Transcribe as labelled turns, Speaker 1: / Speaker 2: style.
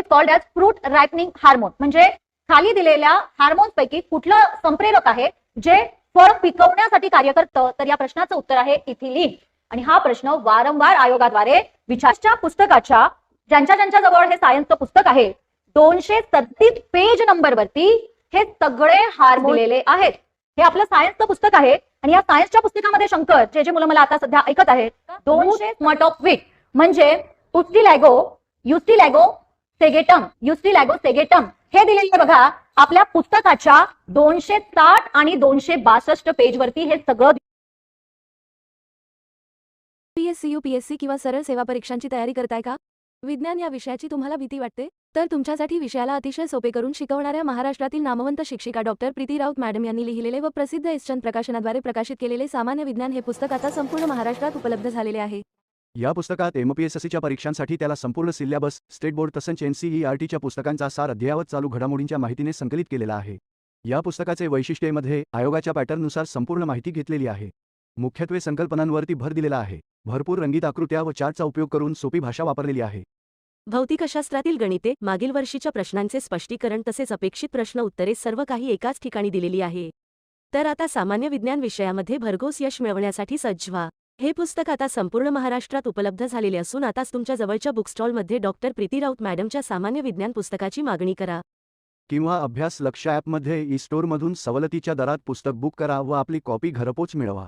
Speaker 1: Is called as fruit ripening hormone. म्हणजे खाली दिलेल्या हार्मोन्स पैकी कुठलं संप्रेरक आहे जे फळ पिकवण्यासाठी कार्य करतं? तर या प्रश्नाचं उत्तर आहे इथिलीन. आणि हा प्रश्न वारंवार आयोगाद्वारे विचारच्या पुस्तकाच्या ज्यांच्या जवळ हे सायन्सचं पुस्तक आहे 237 पेज नंबर वरती हे सगळे हार्मोन दिलेले आहेत. हे आपलं सायन्सचं पुस्तक आहे आणि या सायन्सच्या पुस्तकामध्ये शंकर जे मुलं मला आता सध्या ऐकत आहेत 200 स्मट ऑफ व्हीट म्हणजे युस्टिलॅगो सेगेटम हे दिलेले बघा आपल्या पुस्तकाच्या 260 आणि 262 पेज वरती हे सगळं.
Speaker 2: पीएससी यूपीएससी किंवा सरळ सेवा परीक्षांची तयारी करताय का? विज्ञान या विषयाची तुम्हाला भीती वाटते? तर तुमच्यासाठी विषयाला अतिशय सोपे करून शिकवणाऱ्या महाराष्ट्रातील नामवंत शिक्षिका डॉक्टर प्रीती राऊत मॅडम यांनी लिहिलेले व प्रसिद्ध एसचंद प्रकाशनाद्वारे प्रकाशित केलेले सामान्य विज्ञान हे पुस्तक आता संपूर्ण महाराष्ट्रात उपलब्ध झालेले आहे.
Speaker 3: या पुस्तकात एमपीएससीच्या परीक्षांसाठी त्याला संपूर्ण सिलेबस, स्टेट बोर्ड तसंच एनसीईआरटीच्या पुस्तकांचा सार अद्ययावत चालू घडामोडींच्या माहितीने संकलित केलेला आहे. या पुस्तकाचे वैशिष्ट्येमध्ये आयोगाच्या पॅटर्ननुसार संपूर्ण माहिती घेतलेली आहे. मुख्यत्वे संकल्पनांवरती भर दिलेला आहे. भरपूर रंगीत आकृत्या व चार्टचा उपयोग करून सोपी भाषा वापरलेली आहे.
Speaker 2: भौतिकशास्त्रातील गणिते, मागील वर्षीच्या प्रश्नांचे स्पष्टीकरण तसेच अपेक्षित प्रश्न उत्तरे सर्व काही एकाच ठिकाणी दिलेली आहे. तर आता सामान्य विज्ञान विषयामध्ये भरघोस यश मिळवण्यासाठी सज्ज व्हा. हे पुस्तक आता संपूर्ण महाराष्ट्रात उपलब्ध झालेले असून आताच तुमच्या जवळच्या बुकस्टॉलमध्ये डॉक्टर प्रीती राऊत मॅडमच्या सामान्य विज्ञान पुस्तकाची मागणी करा.
Speaker 3: किंवा अभ्यास लक्ष ॲपमध्ये ई स्टोअरमधून सवलतीच्या दरात पुस्तक बुक करा व आपली कॉपी घरपोच मिळवा.